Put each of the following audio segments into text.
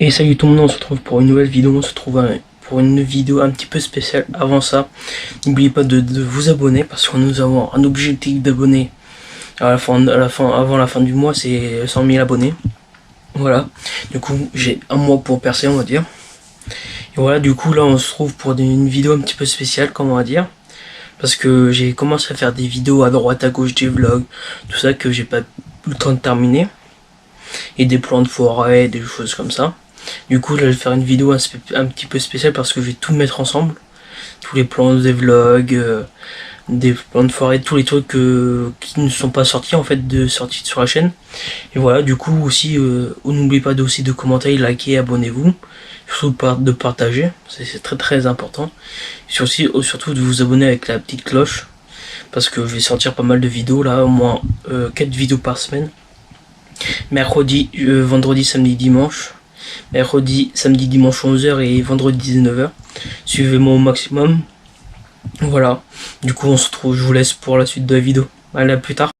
Et salut tout le monde, on se retrouve pour une nouvelle vidéo, pour une vidéo un petit peu spéciale. Avant ça, n'oubliez pas de vous abonner parce que nous avons un objectif d'abonnés avant la fin du mois, c'est 100 000 abonnés. Voilà, du coup j'ai un mois pour percer, on va dire. Et voilà, du coup là on se trouve pour une vidéo un petit peu spéciale, comme on va dire. Parce que j'ai commencé à faire des vidéos à droite à gauche, des vlogs, tout ça que j'ai pas eu le temps de terminer. Et des plans de forêt, des choses comme ça. Du coup, là, je vais faire une vidéo un petit peu spéciale parce que je vais tout mettre ensemble. Tous les plans des vlogs, des plans de forêt, tous les trucs qui ne sont pas sortis en fait, sortis sur la chaîne. Et voilà, du coup aussi, n'oubliez pas aussi de commenter, liker, abonnez-vous. Surtout de partager, c'est très très important. Et surtout de vous abonner avec la petite cloche. Parce que je vais sortir pas mal de vidéos là, au moins 4 vidéos par semaine. Mercredi, vendredi, samedi, dimanche. Mercredi, samedi, dimanche 11h et vendredi 19h. Suivez-moi au maximum. Voilà. Du coup, on se retrouve, je vous laisse pour la suite de la vidéo. Allez, à plus tard.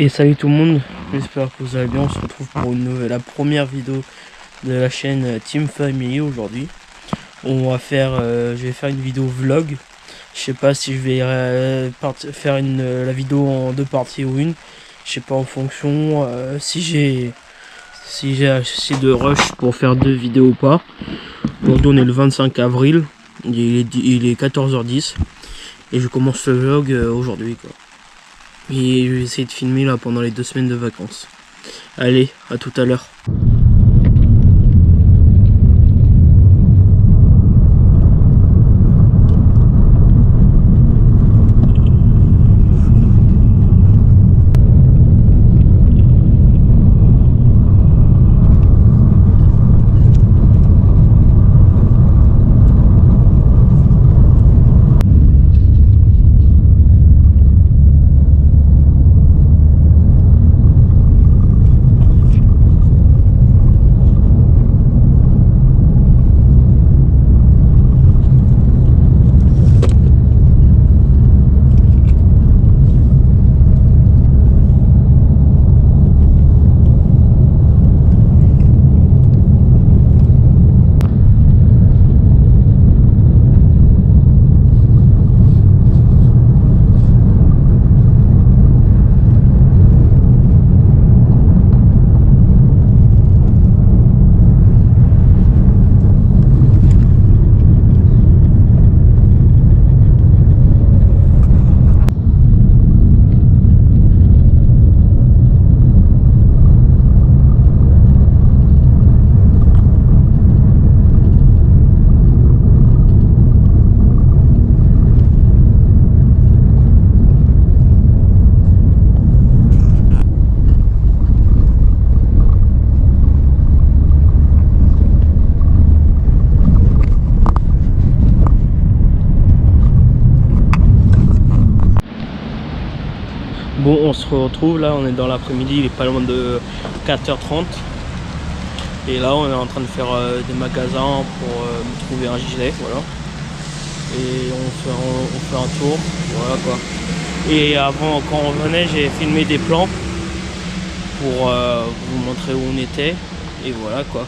Et salut tout le monde, j'espère que vous allez bien. On se retrouve pour la première vidéo de la chaîne Team Family aujourd'hui. On va faire, je vais faire une vidéo vlog. Je sais pas si je vais faire la vidéo en deux parties ou une. Je sais pas, en fonction si j'ai assez de rush pour faire deux vidéos ou pas. Aujourd'hui on est le 25 avril, il est 14h10 et je commence le vlog aujourd'hui quoi. Et je vais essayer de filmer là pendant les 2 semaines de vacances. Allez, à tout à l'heure. Bon, on se retrouve là, on est dans l'après-midi, il est pas loin de 4h30. Et là, on est en train de faire des magasins pour trouver un gilet, voilà. Et on fait un tour, voilà quoi. Et avant, quand on venait, j'ai filmé des plans pour vous montrer où on était. Et voilà quoi.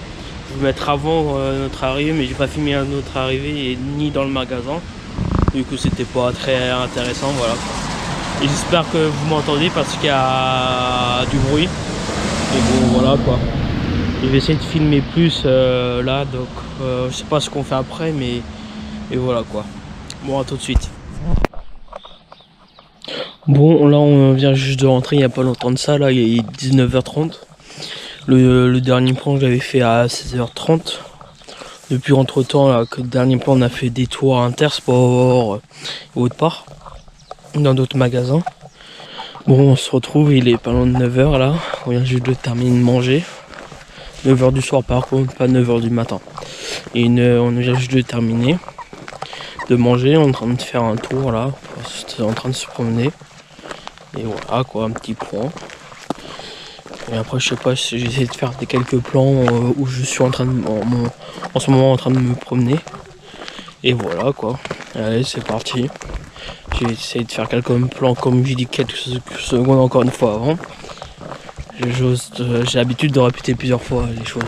Je vais vous mettre avant notre arrivée, mais j'ai pas filmé notre arrivée et ni dans le magasin. Du coup, c'était pas très intéressant, voilà. Et j'espère que vous m'entendez parce qu'il y a du bruit. Et bon, voilà quoi. Je vais essayer de filmer plus là, donc je sais pas ce qu'on fait après, mais et voilà quoi. Bon, à tout de suite. Bon, là on vient juste de rentrer il n'y a pas longtemps de ça, là il est 19h30. Le dernier plan je l'avais fait à 16h30. Depuis entre temps, là, que le dernier plan on a fait des tours à Intersport et autre part, dans d'autres magasins. Bon, on se retrouve, il est pas loin de 9h là, on vient juste de terminer de manger. 9h du soir par contre, pas 9h du matin. Et on vient juste de terminer de manger, on est en train de faire un tour là, on est en train de se promener. Et voilà quoi, un petit point. Et après je sais pas si j'essaie de faire quelques plans où je suis en train de en ce moment en train de me promener. Et voilà quoi. Allez, c'est parti. J'ai essayé de faire quelques plans comme j'ai dit quelques secondes encore une fois avant. J'ai l'habitude de répéter plusieurs fois les choses.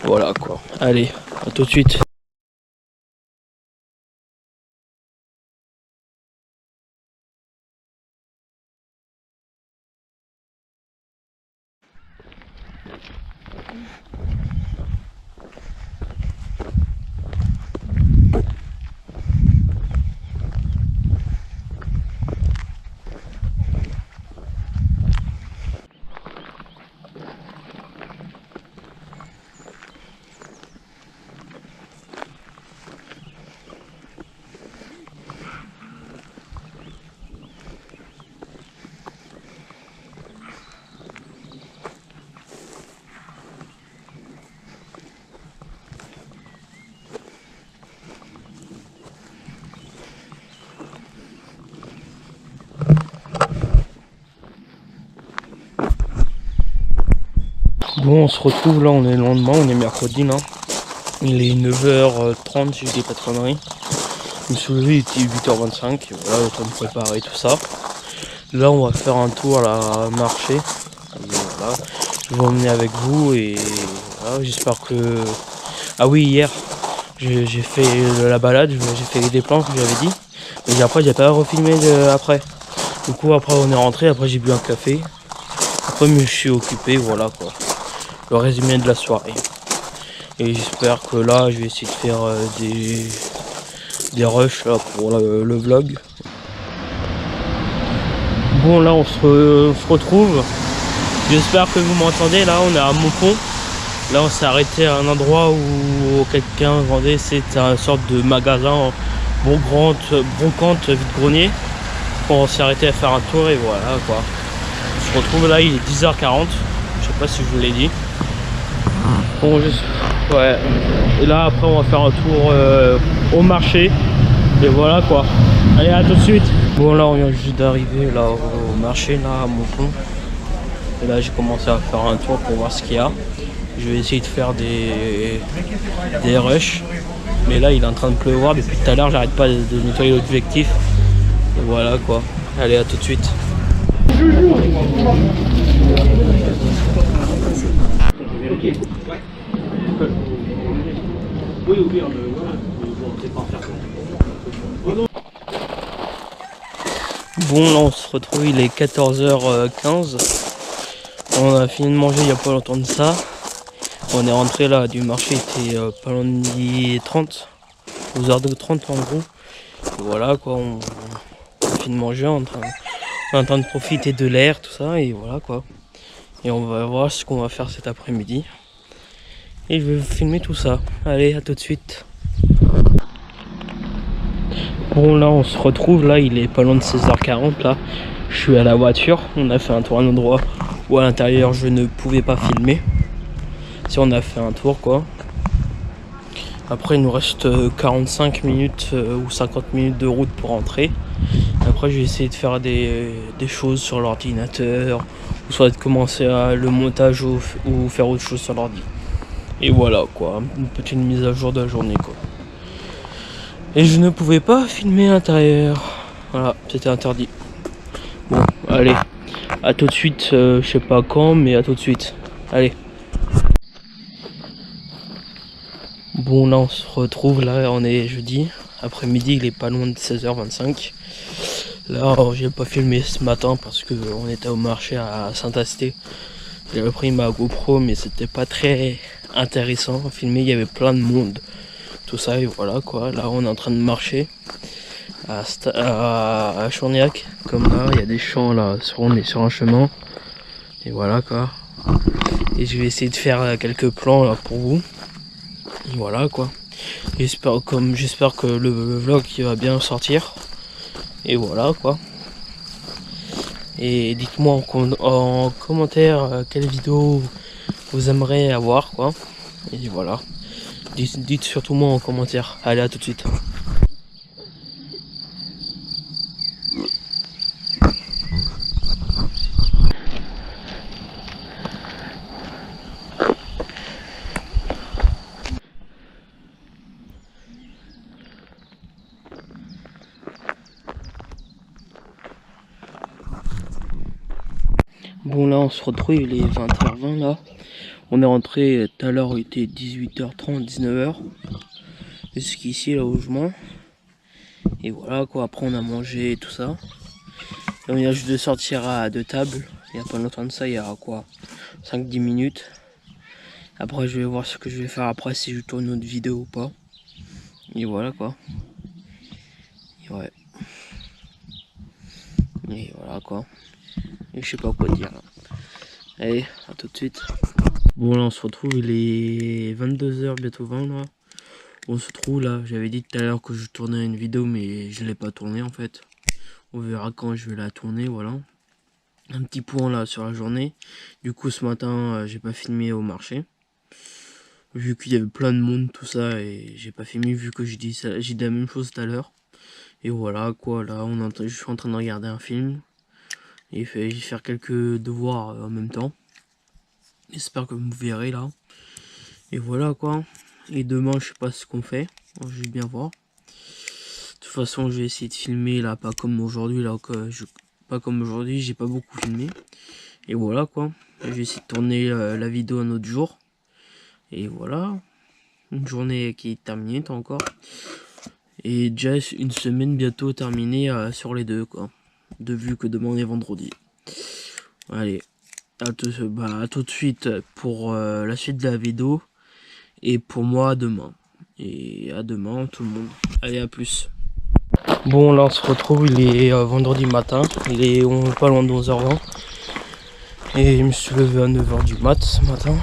Voilà quoi. Allez, à tout de suite. Bon, on se retrouve là, on est le lendemain, on est mercredi là. Il est 9h30 si je dis pas de conneries. Je me suis levé, il était 8h25, voilà, le temps de préparer tout ça. Là on va faire un tour à la marché. Et voilà. Je vais emmener avec vous et voilà, j'espère que... Ah oui, hier j'ai fait la balade, j'ai fait des plans que j'avais dit. Mais après j'ai pas refilmé après. Du coup après on est rentré, après j'ai bu un café. Après je me suis occupé, voilà quoi. Le résumé de la soirée. Et j'espère que là je vais essayer de faire des rushs là, pour le vlog. Bon là on se retrouve. J'espère que vous m'entendez. Là on est à Montpont. Là on s'est arrêté à un endroit où quelqu'un vendait, c'était une sorte de magasin brocante vide-grenier. On s'est arrêté à faire un tour et voilà quoi. On se retrouve là, il est 10h40. Je sais pas si je vous l'ai dit. Bon, ouais. Et là après on va faire un tour au marché. Et voilà quoi. Allez, à tout de suite. Bon là on vient juste d'arriver là au marché là à Montpont. Et là j'ai commencé à faire un tour pour voir ce qu'il y a. Je vais essayer de faire des rushs. Mais là il est en train de pleuvoir depuis tout à l'heure, j'arrête pas de nettoyer l'objectif. Et voilà quoi. Allez, à tout de suite. Bon là on se retrouve, il est 14h15. On a fini de manger il n'y a pas longtemps de ça. On est rentré là du marché, il était pas loin de midi 30, 12h30 en gros. Et voilà quoi, on a fini de manger, on est en train de profiter de l'air, tout ça, et voilà quoi. Et on va voir ce qu'on va faire cet après-midi. Et je vais vous filmer tout ça. Allez, à tout de suite. Bon là on se retrouve, là il est pas loin de 16h40 là. Je suis à la voiture, on a fait un tour à un endroit où à l'intérieur je ne pouvais pas filmer. Si on a fait un tour quoi. Après il nous reste 45 minutes ou 50 minutes de route pour rentrer. Après je vais essayer de faire des choses sur l'ordinateur. Ou soit de commencer le montage ou faire autre chose sur l'ordi. Et voilà quoi, une petite mise à jour de la journée quoi. Et je ne pouvais pas filmer à l'intérieur. Voilà, c'était interdit. Bon, allez, à tout de suite, je sais pas quand, mais à tout de suite. Allez. Bon, là on se retrouve, là on est jeudi. Après-midi, il est pas loin de 16h25. Là, j'ai pas filmé ce matin parce que on était au marché à Saint-Asté. J'avais pris ma GoPro, mais c'était pas très intéressant à filmer, il y avait plein de monde. Tout ça, et voilà quoi. Là, on est en train de marcher à Chourniac, comme là, il y a des champs là, on est sur un chemin. Et voilà quoi. Et je vais essayer de faire quelques plans là pour vous. Et voilà quoi. J'espère que le vlog il va bien sortir. Et voilà quoi. Et dites-moi en commentaire quelle vidéo vous aimeriez avoir quoi. Et voilà. Dites surtout moi en commentaire. Allez, à tout de suite. Bon là on se retrouve, il est 20h20 là. On est rentré tout à l'heure, il était 18h30, 19h. Jusqu'ici là où je mange. Et voilà quoi, après on a mangé et tout ça. Et on vient juste de sortir à deux tables. Il n'y a pas longtemps de ça, il y a quoi, 5-10 minutes. Après je vais voir ce que je vais faire après, si je tourne une autre vidéo ou pas. Et voilà quoi. Et ouais. Et voilà quoi. Et je sais pas quoi dire là. Allez, à tout de suite. Bon là on se retrouve, il est 22h, bientôt 20 là. On se trouve là, j'avais dit tout à l'heure que je tournais une vidéo mais je l'ai pas tournée en fait. On verra quand je vais la tourner, voilà. Un petit point là sur la journée. Du coup ce matin j'ai pas filmé au marché. Vu qu'il y avait plein de monde, tout ça, et j'ai pas filmé vu que j'ai dit la même chose tout à l'heure. Et voilà quoi, là je suis en train de regarder un film. Et je vais faire quelques devoirs en même temps. J'espère que vous me verrez là. Et voilà quoi. Et demain je sais pas ce qu'on fait. Je vais bien voir. De toute façon je vais essayer de filmer là, pas comme aujourd'hui là que pas comme aujourd'hui, j'ai pas beaucoup filmé. Et voilà quoi, j'ai essayé de tourner la vidéo un autre jour. Et voilà, une journée qui est terminée encore. Et déjà une semaine bientôt terminée sur les deux quoi. De vu que demain on est vendredi. Allez, à tout de suite pour la suite de la vidéo. Et pour moi demain. Et à demain tout le monde. Allez, à plus. Bon, là on se retrouve, il est vendredi matin. On est pas loin de 11h20. Et je me suis levé à 9h du mat ce matin.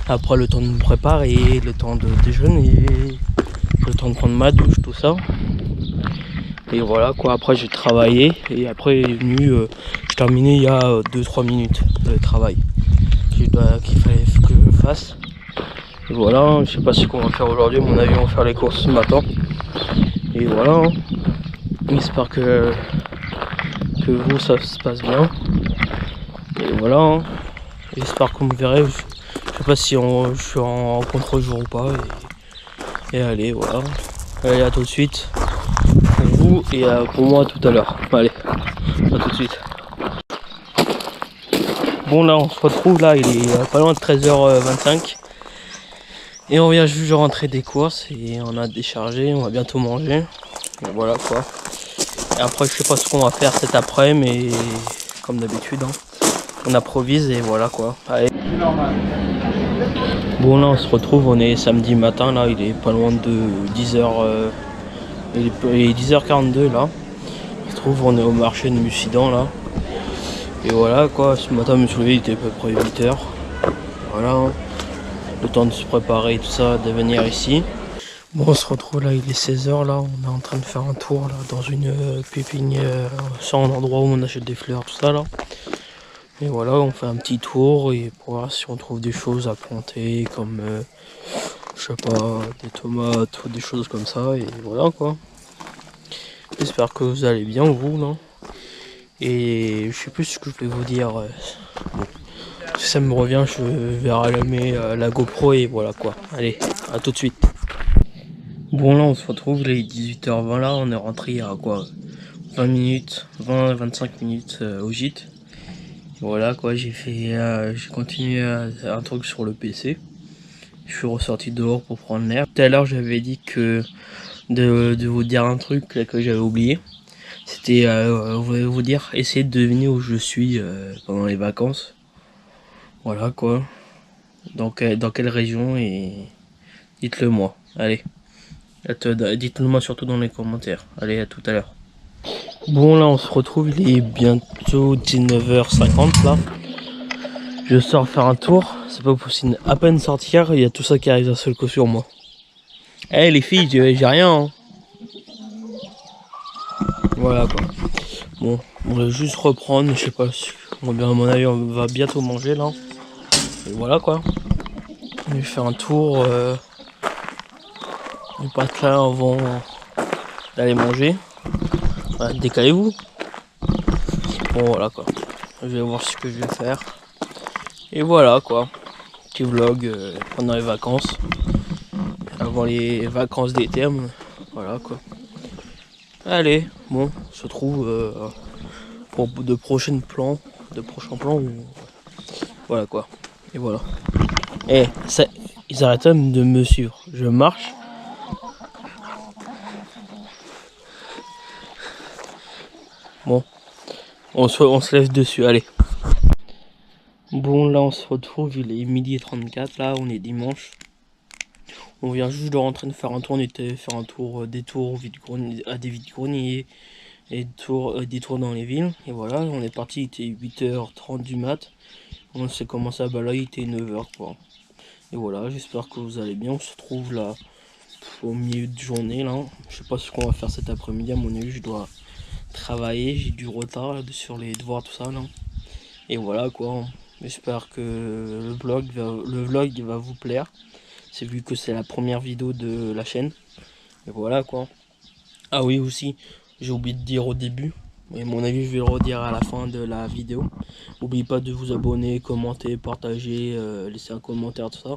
Après le temps de me préparer, le temps de déjeuner, le temps de prendre ma douche, tout ça. Et voilà quoi, après j'ai travaillé et après est venu, j'ai terminé il y a 2-3 minutes de travail qu'il fallait que je fasse. Et voilà, je sais pas ce qu'on va faire aujourd'hui, à mon avis on va faire les courses ce matin. Et voilà, hein. J'espère que vous ça se passe bien. Et voilà, hein. J'espère que vous me verrez. Je sais pas si je suis en contre-jour ou pas. Et allez, voilà. Allez, à tout de suite. Pour vous et pour moi tout à l'heure. Allez, à tout de suite. Bon, là, on se retrouve. Là, il est pas loin de 13h25. Et on vient juste de rentrer des courses. Et on a déchargé. On va bientôt manger. Et voilà quoi. Et après, je sais pas ce qu'on va faire cet après-midi. Mais comme d'habitude, hein, on improvise et voilà quoi. Allez. Bon, là on se retrouve, on est samedi matin, là il est pas loin de 10h, il est 10h42 là. On se trouve, on est au marché de Mussidan là. Et voilà quoi, ce matin je me suis levé, il était à peu près 8h. Voilà, hein. Le temps de se préparer et tout ça, de venir ici. Bon, on se retrouve là, il est 16h là, on est en train de faire un tour là dans une pépinière, sur un endroit où on achète des fleurs, tout ça là. Et voilà, on fait un petit tour et pour voir si on trouve des choses à planter comme, je sais pas, des tomates ou des choses comme ça. Et voilà quoi. J'espère que vous allez bien vous là. Et je sais plus ce que je vais vous dire. Bon. Si ça me revient, je vais rallumer la GoPro et voilà quoi. Allez, à tout de suite. Bon là on se retrouve, il est 18h20 là, on est rentré il y a quoi 20 minutes, 20-25 minutes au gîte. Voilà quoi, j'ai continué un truc sur le PC. Je suis ressorti dehors pour prendre l'air. Tout à l'heure j'avais dit que de vous dire un truc là, que j'avais oublié. C'était vous dire, essayer de deviner où je suis pendant les vacances. Voilà quoi. Donc dans quelle région et dites-le moi. Allez. Dites-le moi surtout dans les commentaires. Allez, à tout à l'heure. Bon là on se retrouve, il est bientôt 19h50 là. Je sors faire un tour, c'est pas possible. À peine sortir, il y a tout ça qui arrive d'un seul coup sur moi. Eh les filles, j'ai rien hein. Voilà quoi. Bon, on va juste reprendre, je sais pas si. À mon avis on va bientôt manger là. Et voilà quoi. Je vais faire un tour du patelin avant d'aller manger. Voilà, décalez-vous. Bon voilà quoi. Je vais voir ce que je vais faire. Et voilà quoi. Petit vlog pendant les vacances. Avant les vacances d'été. Voilà quoi. Allez, bon, on se retrouve pour de prochains plans. Voilà quoi. Et voilà. Et ça, ils arrêtent même de me suivre. Je marche. Bon, on se lève dessus, allez. Bon, là on se retrouve, il est 12h34, là on est dimanche. On vient juste de rentrer de faire un tour, on était faire un tour, des tours à des vides-greniers et des tours dans les villes. Et voilà, on est parti, il était 8h30 du mat. On s'est commencé à balader, il était 9h quoi. Et voilà, j'espère que vous allez bien. On se retrouve là au milieu de journée là. Je sais pas ce qu'on va faire cet après-midi, à mon avis je dois travailler, j'ai du retard là, sur les devoirs tout ça là. Et voilà quoi. J'espère que le vlog va vous plaire. C'est vu que c'est la première vidéo de la chaîne. Et voilà quoi. Ah oui aussi, j'ai oublié de dire au début. Et à mon avis je vais le redire à la fin de la vidéo. N'oubliez pas de vous abonner, commenter, partager, laisser un commentaire, tout ça.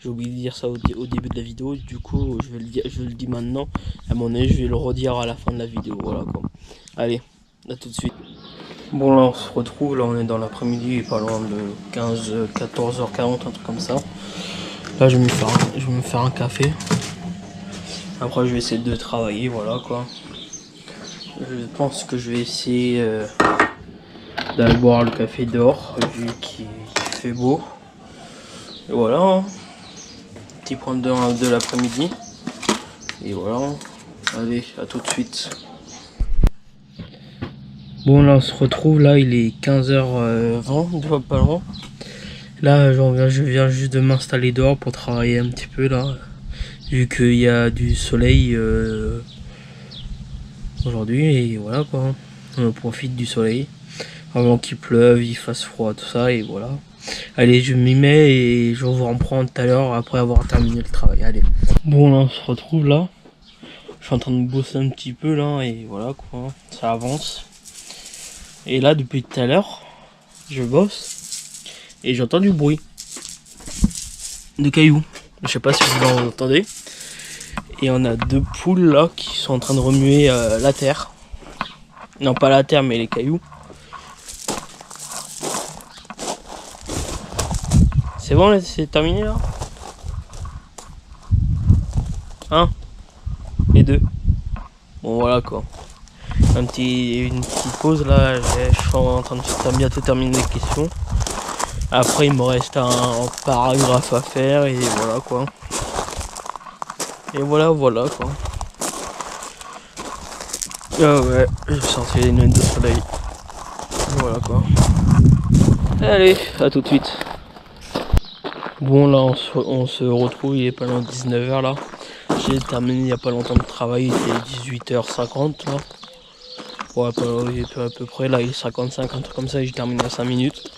J'ai oublié de dire ça au début de la vidéo. Du coup je le dis maintenant. À mon avis je vais le redire à la fin de la vidéo. Voilà quoi. Allez, à tout de suite. Bon là on se retrouve, là on est dans l'après-midi, pas loin de 14h40, un truc comme ça. Là je vais me faire un café. Après je vais essayer de travailler, voilà quoi. Je pense que je vais essayer d'aller boire le café dehors, vu qu'il fait beau. Et voilà, hein. Petit point de l'après-midi. Et voilà, allez, à tout de suite. Bon là on se retrouve, là il est 15h20, pas loin. Là je viens juste de m'installer dehors pour travailler un petit peu là. Vu qu'il y a du soleil aujourd'hui et voilà quoi. On profite du soleil. Avant qu'il pleuve, il fasse froid, tout ça et voilà. Allez, je m'y mets et je vous reprends tout à l'heure après avoir terminé le travail. Allez. Bon là on se retrouve là. Je suis en train de bosser un petit peu là et voilà quoi. Ça avance. Et là depuis tout à l'heure, je bosse et j'entends du bruit. De cailloux. Je sais pas si vous entendez. Et on a deux poules là qui sont en train de remuer la terre. Non pas la terre mais les cailloux. C'est bon là, c'est terminé là. Un et deux. Bon voilà quoi. Une petite pause là, je suis en train de bientôt terminer les questions. Après il me reste un paragraphe à faire et voilà quoi. Et voilà quoi. Ah ouais, j'ai sorti les lunettes de soleil. Voilà quoi. Allez, à tout de suite. Bon là on se retrouve, il est pas loin de 19h là. J'ai terminé il n'y a pas longtemps de travail, il était 18h50 là. Ouais, à peu près, là il est 55, un truc comme ça, et j'ai terminé à 5 minutes.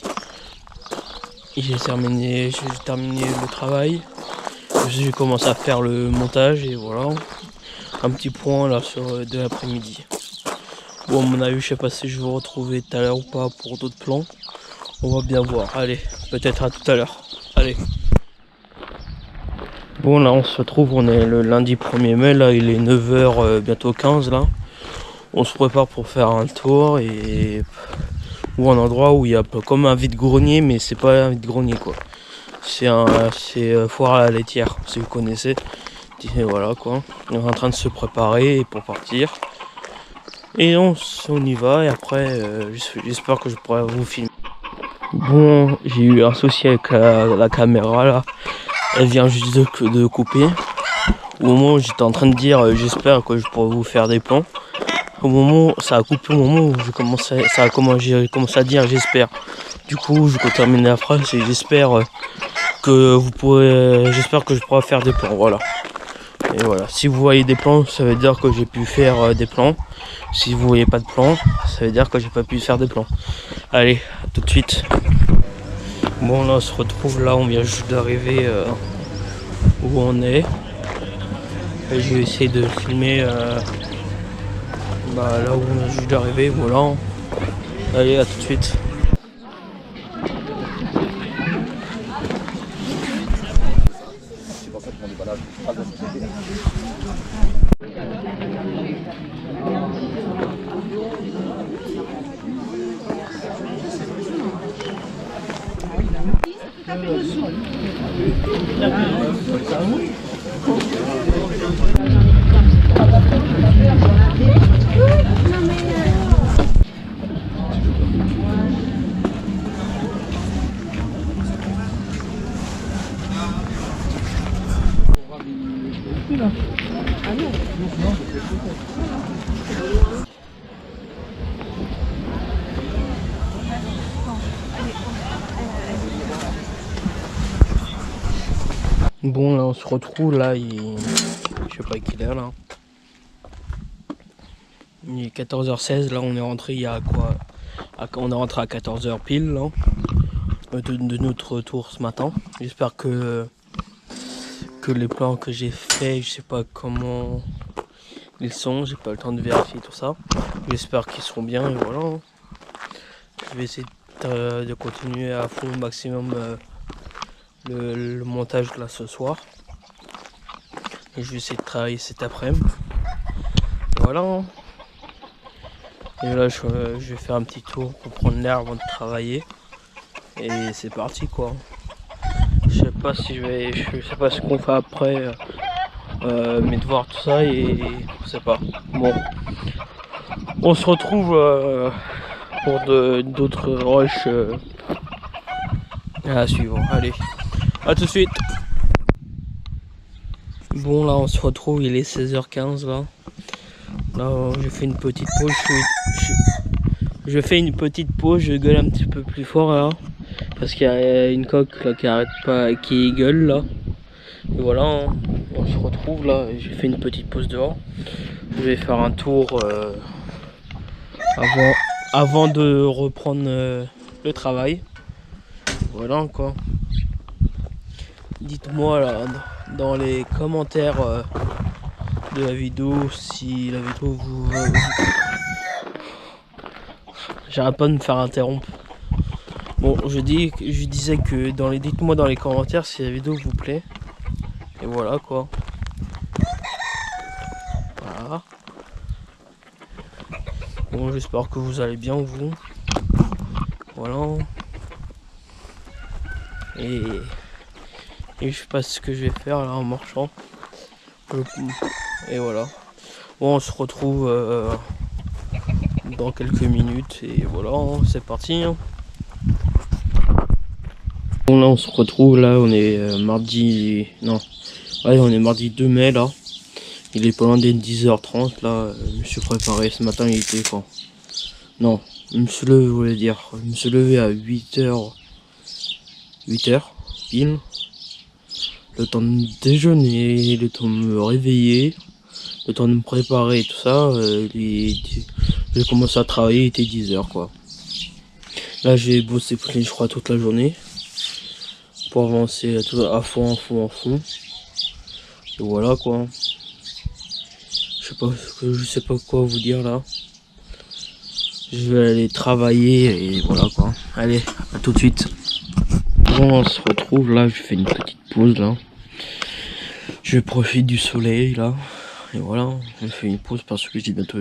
J'ai terminé le travail. J'ai commencé à faire le montage et voilà. Un petit point là sur de l'après-midi. Bon, à mon avis, je sais pas si je vais vous retrouver tout à l'heure ou pas pour d'autres plans. On va bien voir. Allez, peut-être à tout à l'heure. Allez. Bon, là on se retrouve, on est le lundi 1er mai, là il est 9h, bientôt 15 là. On se prépare pour faire un tour ou un endroit où il y a comme un vide-grenier, mais c'est pas un vide-grenier quoi. C'est foire à la laitière, si vous connaissez. Et voilà quoi. On est en train de se préparer pour partir. Et on y va et après j'espère que je pourrai vous filmer. Bon, j'ai eu un souci avec la caméra là. Elle vient juste de couper. Au moment où j'étais en train de dire j'espère que je pourrai vous faire des plans. Au moment, ça a coupé au moment où j'ai commencé à dire j'espère. Du coup, je peux terminer la phrase et j'espère que je pourrai faire des plans. Voilà. Et voilà. Si vous voyez des plans, ça veut dire que j'ai pu faire des plans. Si vous voyez pas de plans, ça veut dire que j'ai pas pu faire des plans. Allez, à tout de suite. Bon, là, on se retrouve là. On vient juste d'arriver où on est. Et je vais essayer de filmer. Là où on est juste d'arriver, voilà. Allez, à tout de suite. Bon là on se retrouve là, je sais pas quelle heure là. Il est 14h16, là on est rentré il y a quoi, on est rentré à 14h pile là, de notre retour ce matin. J'espère que les plans que j'ai fait, je sais pas comment ils sont, j'ai pas le temps de vérifier tout ça. J'espère qu'ils seront bien et voilà. Je vais essayer de continuer à fond au maximum le montage là ce soir. Et je vais essayer de travailler cet après-midi. Voilà. Et là je vais faire un petit tour pour prendre l'air avant de travailler. Et c'est parti quoi. Je sais pas si je sais pas ce qu'on fait après mes devoirs tout ça et je sais pas. Bon, on se retrouve pour d'autres rushs à suivre. Allez, à tout de suite. Bon là on se retrouve, il est 16h15 là. Là j'ai fait une petite pause, je fais une petite pause, je gueule un petit peu plus fort là. Parce qu'il y a une coque là qui arrête pas, qui gueule là. Et voilà, hein, on se retrouve là, j'ai fait une petite pause dehors. Je vais faire un tour avant de reprendre le travail. Voilà quoi. Dites-moi là dans les commentaires de la vidéo si la vidéo vous... J'arrête pas de me faire interrompre. Bon, je disais que dites-moi dans les commentaires si la vidéo vous plaît. Et voilà quoi. Voilà. Bon, j'espère que vous allez bien vous. Voilà. Et je sais pas ce que je vais faire là en marchant. Et voilà. Bon, on se retrouve dans quelques minutes. Et voilà, hein, c'est parti. Hein. Bon là on se retrouve, là on est mardi... Non. Ouais, on est mardi 2 mai là. Il est pas loin des 10h30 là. Je me suis préparé ce matin, il était quand? Non, je me suis levé, je voulais dire. Je me suis levé à 8h. 8h pile. Le temps de déjeuner, le temps de me réveiller, le temps de me préparer et tout ça. J'ai commencé à travailler, il était 10h quoi. Là j'ai bossé je crois toute la journée. Pour avancer à fond. Et voilà quoi. Je sais pas quoi vous dire là. Je vais aller travailler et voilà quoi. Allez, à tout de suite. Bon, on se retrouve là, je fais une petite pause là. Je profite du soleil là. Et voilà, je fais une pause parce que j'ai bientôt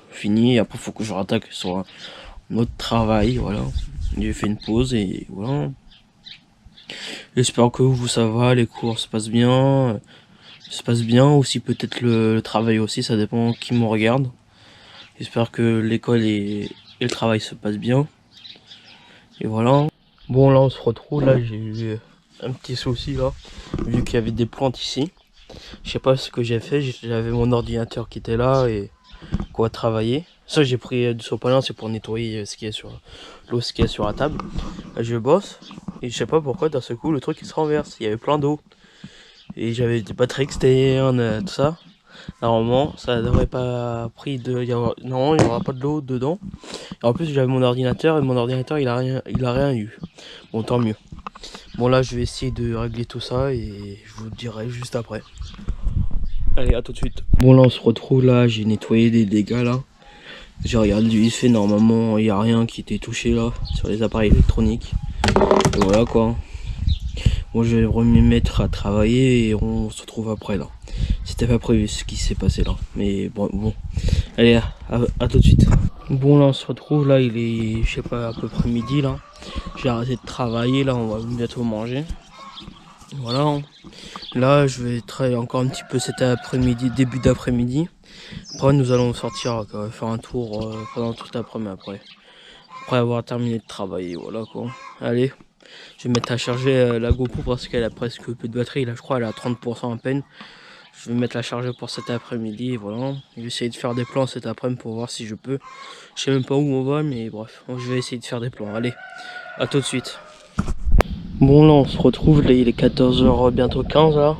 fini. Et après, faut que je rattaque sur un autre travail. Voilà, j'ai fait une pause et voilà. J'espère que vous ça va, les cours se passent bien. Aussi peut-être le travail aussi, ça dépend qui me regarde. J'espère que l'école et le travail se passent bien. Et voilà. Bon là on se retrouve, là j'ai eu un petit souci là, vu qu'il y avait des plantes ici. Je sais pas ce que j'ai fait, j'avais mon ordinateur qui était là et quoi travailler. Ça j'ai pris du sopalin, c'est pour nettoyer ce qui est sur l'eau, ce qui est sur la table. Là, je bosse et je sais pas pourquoi d'un seul coup le truc il se renverse, il y avait plein d'eau. Et j'avais des batteries externes, tout ça. Normalement ça devrait pas pris de... Non, il n'y aura pas de l'eau dedans. Et en plus j'avais mon ordinateur et mon ordinateur il a rien eu. Bon tant mieux. Bon là je vais essayer de régler tout ça et je vous dirai juste après. Allez, à tout de suite. Bon là on se retrouve, là j'ai nettoyé des dégâts là. J'ai regardé du fait, normalement il n'y a rien qui était touché là sur les appareils électroniques. Et voilà quoi. Bon je vais me mettre à travailler et on se retrouve après là. C'était pas prévu ce qui s'est passé là. Mais bon. Allez, à tout de suite. Bon là on se retrouve, là il est, je sais pas, à peu près midi là. J'ai arrêté de travailler, là on va bientôt manger. Voilà. Là je vais travailler encore un petit peu cet après-midi, début d'après-midi. Après nous allons sortir faire un tour pendant toute l'après-midi après avoir terminé de travailler, voilà quoi. Allez, je vais mettre à charger la GoPro parce qu'elle a presque peu de batterie, là je crois elle a 30% à peine. Je vais mettre la charger pour cet après-midi et voilà. Je vais essayer de faire des plans cet après-midi pour voir si je peux. Je sais même pas où on va, mais bref, je vais essayer de faire des plans. Allez, à tout de suite. Bon là on se retrouve, là il est 14h bientôt 15 là.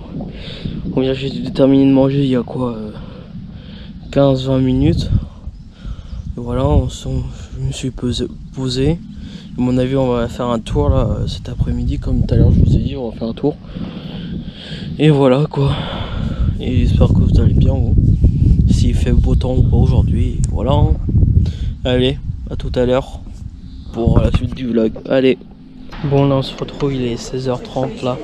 On vient juste de terminer de manger il y a quoi 15-20 minutes. Et voilà, je me suis posé. À mon avis on va faire un tour là cet après-midi, comme tout à l'heure je vous ai dit, on va faire un tour. Et voilà quoi. Et j'espère que vous allez bien vous. S'il fait beau temps ou pas aujourd'hui, voilà. Hein. Allez, à tout à l'heure pour la suite du vlog. Allez. Bon là on se retrouve, il est 16h30 là.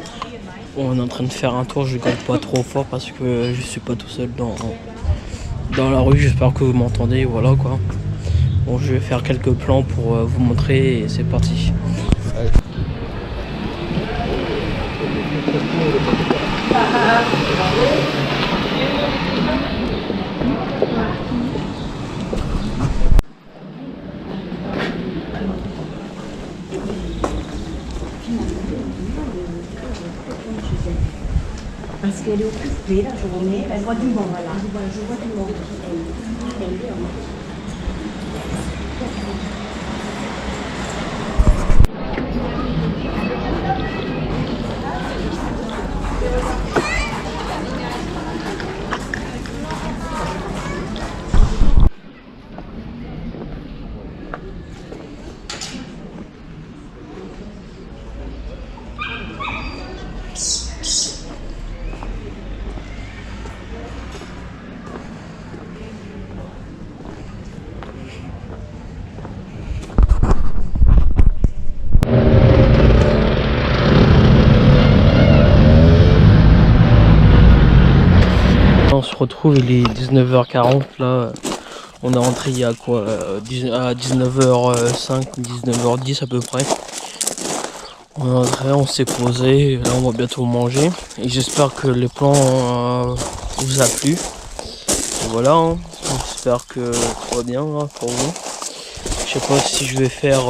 On est en train de faire un tour, je gueule pas trop fort parce que je suis pas tout seul dans la rue, j'espère que vous m'entendez, voilà quoi. Bon, je vais faire quelques plans pour vous montrer et c'est parti. Allez. Parce qu'elle est occupée la journée, elle voit du monde, voilà. Je vois du monde. On se retrouve, il est 19h40 là. On est rentré il y a quoi à 19h05, 19h10 à peu près. On est rentré, on s'est posé, là on va bientôt manger. Et j'espère que les plans vous a plu. Et voilà, hein. J'espère que tout va bien hein, pour vous. Je sais pas si je vais faire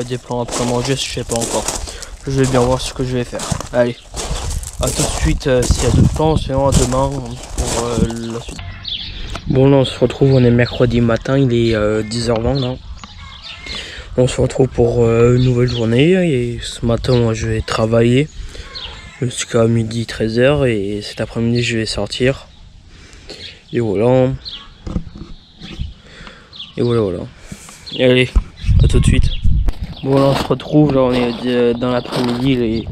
des plans après manger, je sais pas encore. Je vais bien voir ce que je vais faire. Allez, à tout de suite s'il y a d'autres plans, sinon à demain pour la suite. Bon là on se retrouve, on est mercredi matin, il est 10h20 là. On se retrouve pour une nouvelle journée et ce matin moi je vais travailler jusqu'à midi 13h et cet après-midi je vais sortir. Et voilà. Et voilà. Et allez, à tout de suite. Bon là on se retrouve, là on est dans l'après-midi, il est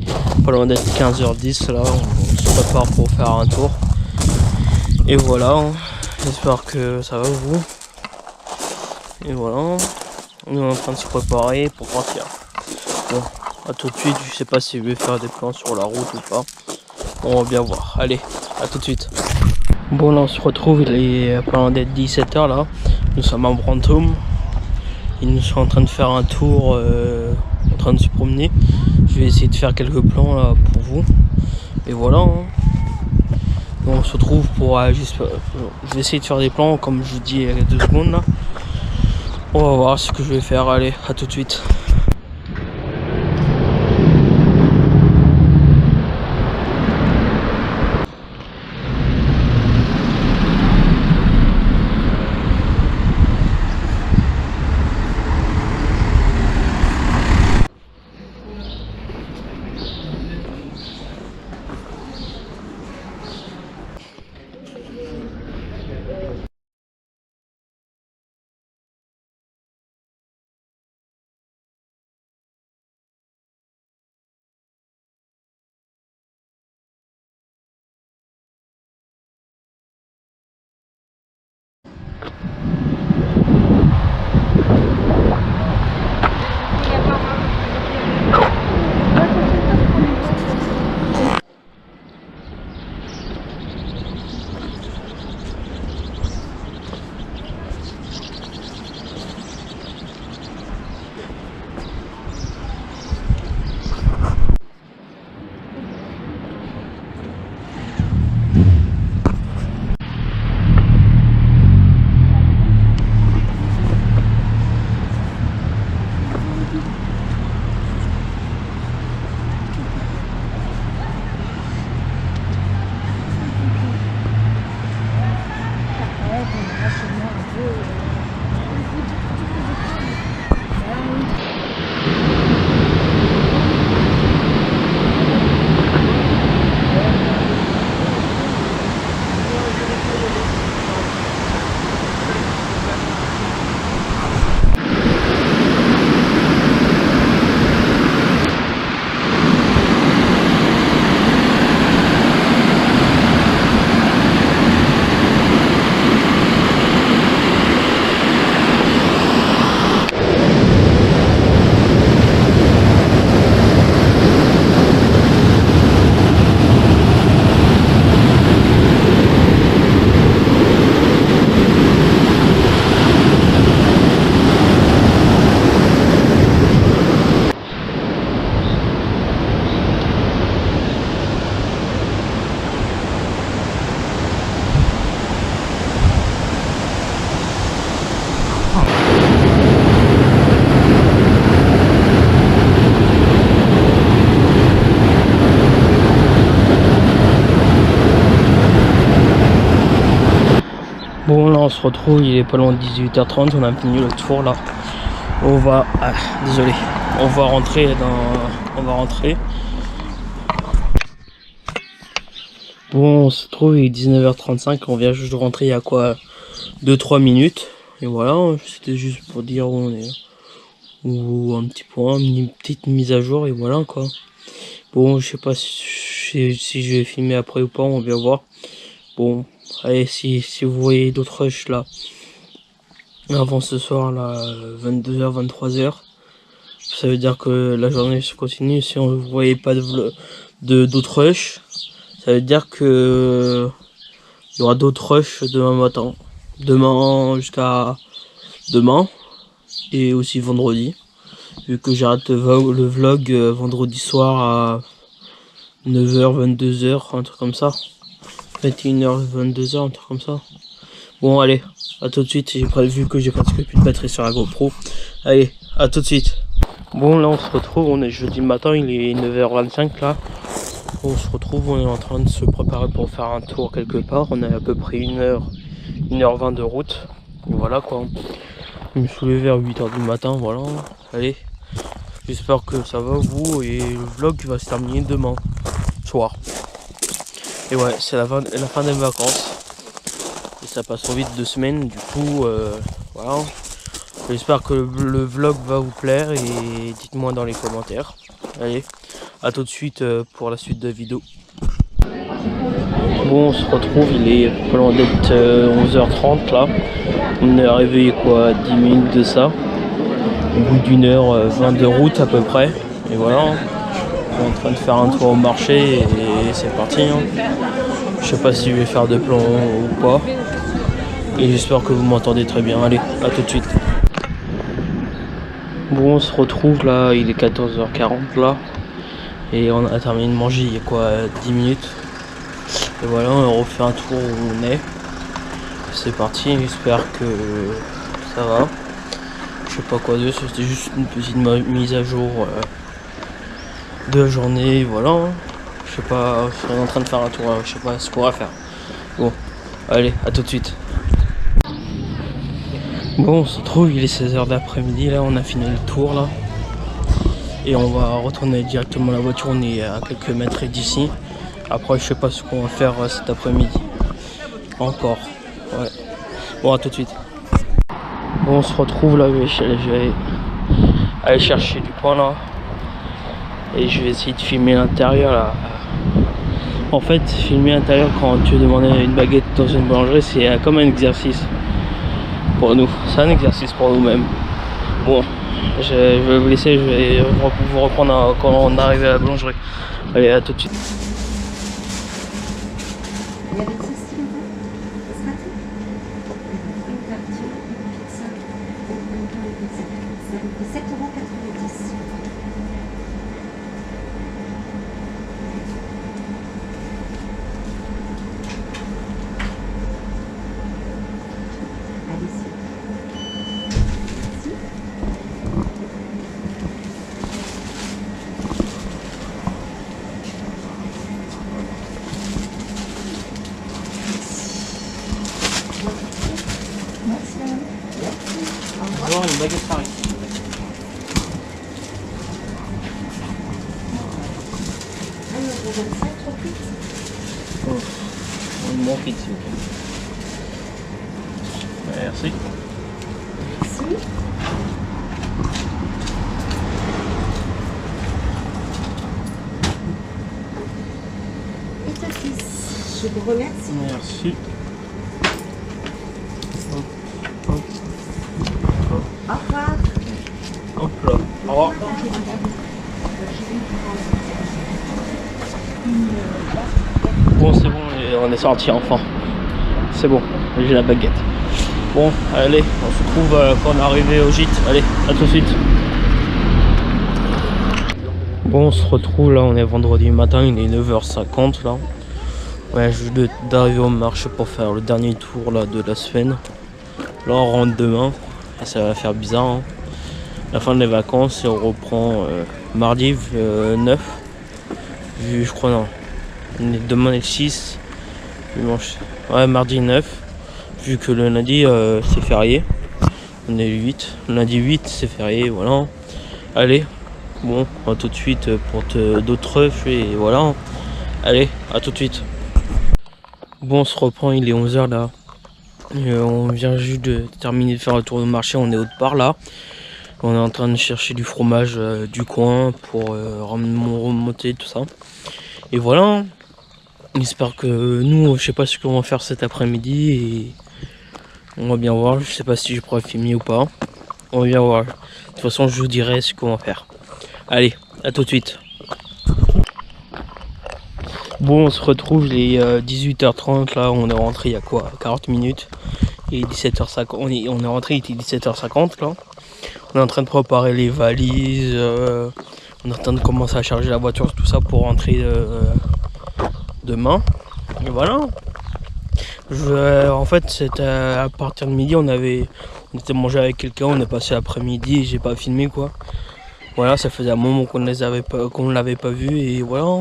pas loin d'être 15h10 là, on se prépare pour faire un tour. Et voilà, hein. J'espère que ça va vous. Et voilà, on est en train de se préparer pour partir. Bon, à tout de suite, je sais pas si je vais faire des plans sur la route ou pas. On va bien voir. Allez, à tout de suite. Bon là on se retrouve, il est pas loin d'être 17h là. Nous sommes à Brantôme. Ils nous sont en train de faire un tour, en train de se promener. Je vais essayer de faire quelques plans là pour vous. Et voilà. Hein. On se retrouve pour je vais essayer de faire des plans comme je vous dis il y a 2 secondes là. On va voir ce que je vais faire. Allez, à tout de suite. on se retrouve, il est pas loin de 18h30, on a fini le tour là. On va, désolé, on va rentrer Bon, on se trouve, il est 19h35, on vient juste de rentrer il y a quoi, 2-3 minutes. Et voilà, c'était juste pour dire où on est. Ou un petit point, une petite mise à jour, et voilà quoi. Bon, je sais pas si je vais filmer après ou pas, on va voir. Bon, allez, si vous voyez d'autres rushs là, avant ce soir là, 22h, 23h, ça veut dire que la journée se continue. Si on ne voyait pas d'autres rushs, ça veut dire que il y aura d'autres rushs demain matin. Demain jusqu'à demain et aussi vendredi. Vu que j'arrête le vlog vendredi soir à 9h, 22h, un truc comme ça. 21h, 22h, un truc comme ça. Bon, allez, à tout de suite. J'ai prévu que j'ai presque plus de batterie sur la GoPro. Allez, à tout de suite. Bon, là on se retrouve, on est jeudi matin, il est 9h25 là. On se retrouve, on est en train de se préparer pour faire un tour quelque part. On a à peu près 1h20 de route. Et voilà quoi. Je me suis levé vers 8h du matin, voilà. Allez, j'espère que ça va vous et le vlog va se terminer demain soir. Et ouais, c'est la fin des vacances. Et ça passe trop vite 2 semaines, du coup, voilà. J'espère que le vlog va vous plaire et dites-moi dans les commentaires. Allez, à tout de suite pour la suite de la vidéo. Bon, on se retrouve, il est pas loin d'être 11h30 là. On est arrivé quoi, 10 minutes de ça. Au bout d'1h20 de route à peu près. Et voilà, on est en train de faire un tour au marché et c'est parti. Hein. Je sais pas si je vais faire de plan ou pas. Et j'espère que vous m'entendez très bien. Allez, à tout de suite. Bon, on se retrouve là, il est 14h40 là. Et on a terminé de manger il y a quoi, 10 minutes. Et voilà, on refait un tour où on est. C'est parti, j'espère que ça va. Je sais pas quoi de ça, c'était juste une petite mise à jour de la journée, voilà. Je sais pas, je suis en train de faire un tour, je sais pas ce qu'on va faire. Bon, allez, à tout de suite. Bon, on se trouve, il est 16h d'après-midi, là, on a fini le tour, là. Et on va retourner directement à la voiture, on est à quelques mètres d'ici. Après, je sais pas ce qu'on va faire cet après-midi. Encore, ouais. Bon, à tout de suite. Bon, on se retrouve, là, je vais aller chercher du pain, là. Et je vais essayer de filmer l'intérieur, là. En fait, filmer l'intérieur quand tu demandes une baguette dans une boulangerie, c'est comme un exercice. Pour nous, c'est un exercice pour nous-mêmes. Bon, je vais vous laisser, je vais vous reprendre quand on arrive à la boulangerie. Allez, à tout de suite. Il y avait ça, ce sera tout. Une tartine, une pizza, en même temps une pizza. Ça vous fait 7,90 €. Allez-y. Merci. Au revoir. Avoir une baguette Paris. Alors, on va faire 3 pizzas. Oh, une manquée s'il vous plaît. Merci. Merci. Et ton fils. Je vous remercie. Merci. Au revoir. Hop là. Au revoir. Bon, c'est bon, on est sorti enfin. C'est bon, j'ai la baguette. Bon, allez, on se retrouve quand on est arrivé au gîte. Allez, à tout de suite. Bon, on se retrouve là, on est vendredi matin, il est 9h50 là. Ouais, je viens d'arriver au marché pour faire le dernier tour là de la semaine. Là, on rentre demain. Et ça va faire bizarre. Hein. La fin des vacances et on reprend mardi 9. Je crois non. Demain est le 6. Dimanche. Ouais, mardi 9. vu que le lundi c'est férié. On est le 8, lundi 8 c'est férié, voilà. Allez, bon, à tout de suite pour d'autres refs et voilà. Allez, à tout de suite. Bon, on se reprend, il est 11h là. On vient juste de terminer de faire le tour de marché, on est autre part là. On est en train de chercher du fromage du coin pour remonter tout ça. Et voilà. J'espère que nous, je sais pas ce qu'on va faire cet après-midi et on va bien voir. Je sais pas si je pourrais filmer ou pas. On va bien voir. De toute façon, je vous dirai ce qu'on va faire. Allez, à tout de suite. Bon, on se retrouve les 18h30 là. On est rentré il y a quoi, 40 minutes. Et 17h50. On est rentré, il était 17h50 là. On est en train de préparer les valises. On est en train de commencer à charger la voiture, tout ça pour rentrer demain. Et voilà. En fait, c'était à partir de midi, on était mangé avec quelqu'un, on est passé l'après-midi et j'ai pas filmé quoi. Voilà, ça faisait un moment qu'on ne l'avait pas vu et voilà.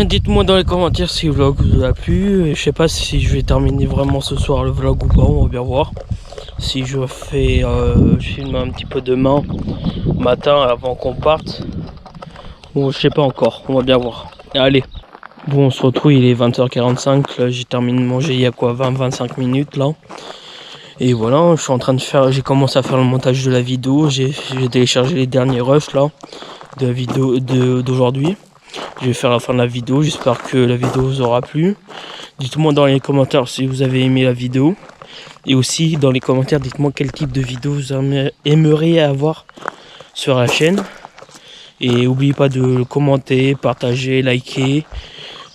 Dites-moi dans les commentaires si le vlog vous a plu. Je sais pas si je vais terminer vraiment ce soir le vlog ou pas, on va bien voir. Si je filme un petit peu demain matin avant qu'on parte. Bon, je sais pas encore, on va bien voir. Allez. Bon, on se retrouve, il est 20h45, là j'ai terminé de manger il y a quoi, 20-25 minutes là. Et voilà, je suis en train de faire, j'ai commencé à faire le montage de la vidéo, j'ai téléchargé les derniers rushs là, de la vidéo d'aujourd'hui. Je vais faire la fin de la vidéo, j'espère que la vidéo vous aura plu. Dites-moi dans les commentaires si vous avez aimé la vidéo. Et aussi dans les commentaires, dites-moi quel type de vidéo vous aimeriez avoir sur la chaîne. Et n'oubliez pas de commenter, partager, liker.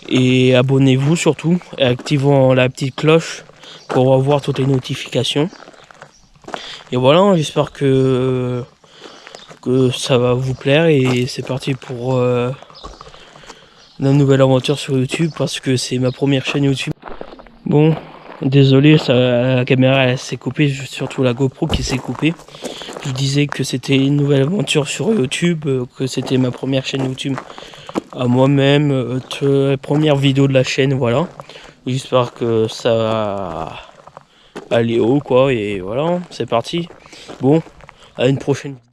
Et abonnez-vous surtout, et activez la petite cloche pour avoir toutes les notifications. Et voilà, j'espère que ça va vous plaire et c'est parti pour la nouvelle aventure sur YouTube parce que c'est ma première chaîne YouTube. Bon, désolé, la caméra elle s'est coupée, surtout la GoPro qui s'est coupée. Je disais que c'était une nouvelle aventure sur YouTube, que c'était ma première chaîne YouTube à moi-même, première vidéo de la chaîne, voilà. J'espère que ça va aller haut quoi et voilà, c'est parti. Bon, à une prochaine vidéo.